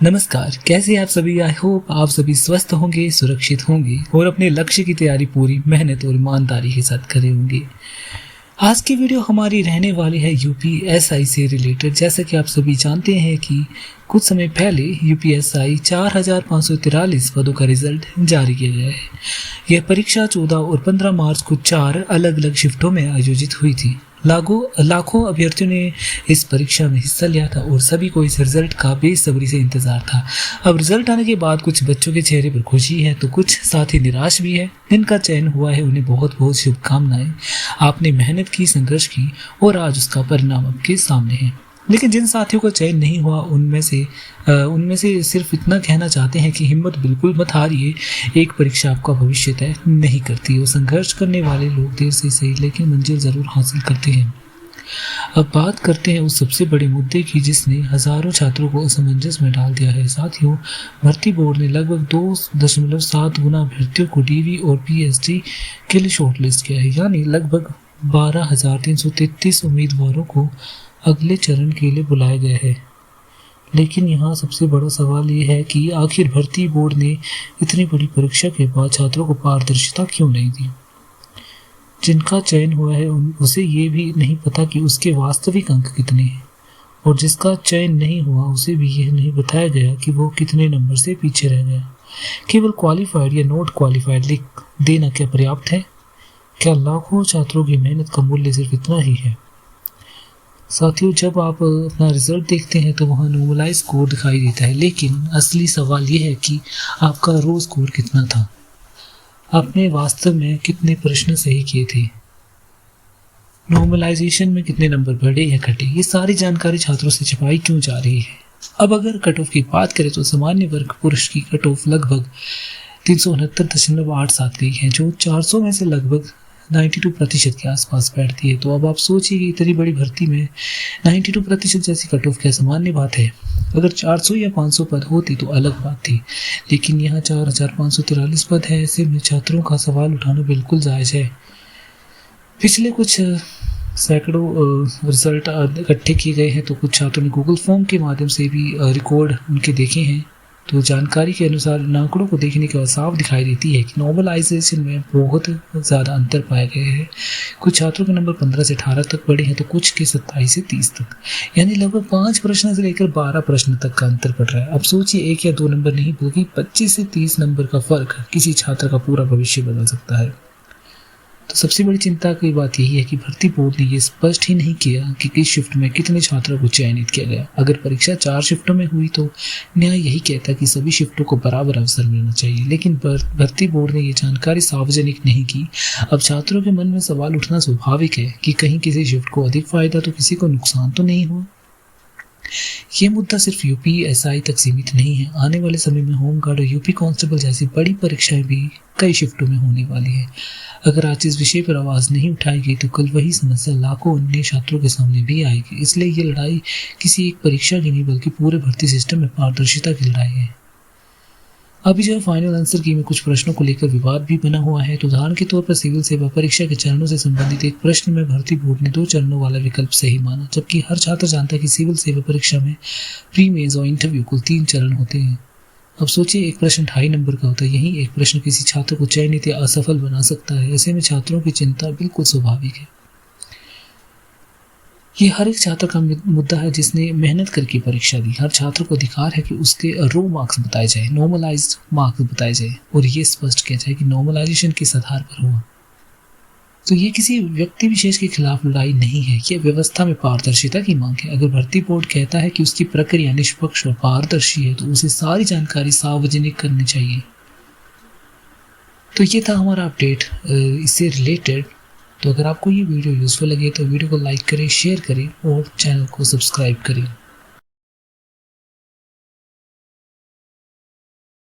नमस्कार, कैसे हैं आप सभी। आई होप आप सभी स्वस्थ होंगे, सुरक्षित होंगे और अपने लक्ष्य की तैयारी पूरी मेहनत और ईमानदारी के साथ करे होंगे। आज की वीडियो हमारी रहने वाली है यूपीएसआई से रिलेटेड। जैसा कि आप सभी जानते हैं कि कुछ समय पहले यूपीएसआई 4543 पदों का रिजल्ट जारी किया गया है। यह परीक्षा 14 और 15 मार्च को 4 अलग अलग शिफ्टों में आयोजित हुई थी। लाखों अभ्यर्थियों ने इस परीक्षा में हिस्सा लिया था और सभी को इस रिजल्ट का बेसब्री से इंतजार था। अब रिजल्ट आने के बाद कुछ बच्चों के चेहरे पर खुशी है तो कुछ साथी निराश भी है। जिनका चयन हुआ है उन्हें बहुत बहुत शुभकामनाएं। आपने मेहनत की, संघर्ष की और आज उसका परिणाम आपके सामने है। लेकिन जिन साथियों का चयन नहीं हुआ उनमें से सिर्फ इतना कहना चाहते हैं कि हिम्मत बिल्कुल मत हारिए। एक परीक्षा आपका भविष्य तय नहीं करती। वो संघर्ष करने वाले लोग देर से सही लेकिन मंजिल जरूर हासिल करते हैं। अब बात करते हैं उस सबसे बड़े मुद्दे की जिसने हजारों छात्रों को असमंजस में डाल दिया है। साथियों, भर्ती बोर्ड ने लगभग 2.7 गुना अभ्यर्थियों को डीवी और पीएचडी के लिए शॉर्टलिस्ट किया है। यानी लगभग 12,333 उम्मीदवारों को अगले चरण के लिए बुलाया गया है। लेकिन यहाँ सबसे बड़ा सवाल ये है कि आखिर भर्ती बोर्ड ने इतनी बड़ी परीक्षा के बाद छात्रों को पारदर्शिता क्यों नहीं दी। जिनका चयन हुआ है उसे ये भी नहीं पता कि उसके वास्तविक अंक कितने हैं, और जिसका चयन नहीं हुआ उसे भी यह नहीं बताया गया कि वो कितने नंबर से पीछे रह गया। केवल क्वालिफाइड या नॉट क्वालिफाइड लिख देना क्या पर्याप्त है? क्या लाखों छात्रों की मेहनत का मूल्य सिर्फ इतना ही है? साथियों, जब आप अपना रिजल्ट देखते हैं तो वहाँ नॉर्मलाइज स्कोर दिखाई देता है, लेकिन असली सवाल ये है कि आपका रो स्कोर कितना था। आपने वास्तव में कितने प्रश्न सही किए थे, नॉर्मलाइजेशन में कितने नंबर बढ़े या घटे। ये सारी जानकारी छात्रों से छिपाई क्यों जा रही है। अब अगर कट ऑफ की बात करें तो सामान्य वर्ग पुरुष की कट ऑफ लगभग 369.87 गई है, जो 400 में से लगभग 92% के आसपास बैठती है। तो अब आप सोचिए कि इतनी बड़ी भर्ती में 92% जैसी कट ऑफ क्या सामान्य बात है। अगर 400 या 500 पद होती तो अलग बात थी, लेकिन यहाँ 4,543 पद है। ऐसे में छात्रों का सवाल उठाना बिल्कुल जायज़ है। पिछले कुछ सैकड़ों रिजल्ट इकट्ठे किए गए हैं, तो कुछ छात्रों ने गूगल फॉर्म के माध्यम से भी रिकॉर्ड उनके देखे हैं। तो जानकारी के अनुसार इन आंकड़ों को देखने के बाद साफ दिखाई देती है कि नॉर्मलाइजेशन में बहुत ज़्यादा अंतर पाए गए हैं। कुछ छात्रों के नंबर 15 से 18 तक बढ़े हैं, तो कुछ के 27 से 30 तक, यानी लगभग 5 प्रश्न से लेकर 12 प्रश्न तक का अंतर पड़ रहा है। अब सोचिए, 1 या 2 नंबर नहीं बल्कि 25 से 30 नंबर का फर्क किसी छात्र का पूरा भविष्य बदल सकता है। तो सबसे बड़ी चिंता की बात यही है कि भर्ती बोर्ड ने ये स्पष्ट ही नहीं किया कि किस शिफ्ट में कितने छात्रों को चयनित किया गया। अगर परीक्षा 4 शिफ्टों में हुई तो न्याय यही कहता कि सभी शिफ्टों को बराबर अवसर मिलना चाहिए, लेकिन भर्ती बोर्ड ने ये जानकारी सार्वजनिक नहीं की। अब छात्रों के मन में सवाल उठना स्वाभाविक है कि कहीं किसी शिफ्ट को अधिक फायदा तो किसी को नुकसान तो नहीं हुआ। ये मुद्दा सिर्फ यूपीएसआई तक सीमित नहीं है। आने वाले समय में होमगार्ड और यूपी कांस्टेबल जैसी बड़ी परीक्षाएं भी कई शिफ्टों में होने वाली है। अगर आज इस विषय पर आवाज़ नहीं उठाई गई तो कल वही समस्या लाखों अन्य छात्रों के सामने भी आएगी। इसलिए ये लड़ाई किसी एक परीक्षा की नहीं बल्कि पूरे भर्ती सिस्टम में पारदर्शिता की लड़ाई है। अभी जो फाइनल आंसर की में कुछ प्रश्नों को लेकर विवाद भी बना हुआ है। तो उदाहरण के तौर पर सिविल सेवा परीक्षा के चरणों से संबंधित एक प्रश्न में भर्ती बोर्ड ने 2 चरणों वाला विकल्प सही माना, जबकि हर छात्र जानता है कि सिविल सेवा परीक्षा में प्री मेंस और इंटरव्यू कुल 3 चरण होते हैं। अब सोचिए, एक प्रश्न 2.5 नंबर का होता है। यही एक प्रश्न किसी छात्र को चयनित या असफल बना सकता है। ऐसे में छात्रों की चिंता बिल्कुल स्वाभाविक है। ये हर एक छात्र का मुद्दा है जिसने मेहनत करके परीक्षा दी। हर छात्र को अधिकार है कि उसके रो मार्क्स बताए जाए, नॉर्मलाइज्ड मार्क्स बताए जाए, और ये स्पष्ट किया जाए कि नॉर्मलाइजेशन किस आधार पर हुआ। तो ये किसी व्यक्ति विशेष के खिलाफ लड़ाई नहीं है, ये व्यवस्था में पारदर्शिता की मांग है। अगर भर्ती बोर्ड कहता है कि उसकी प्रक्रिया निष्पक्ष और पारदर्शी है तो उसे सारी जानकारी सार्वजनिक करनी चाहिए। तो ये था हमारा अपडेट इससे रिलेटेड। तो अगर आपको ये वीडियो यूज़फुल लगे तो वीडियो को लाइक करें, शेयर करें और चैनल को सब्सक्राइब करें।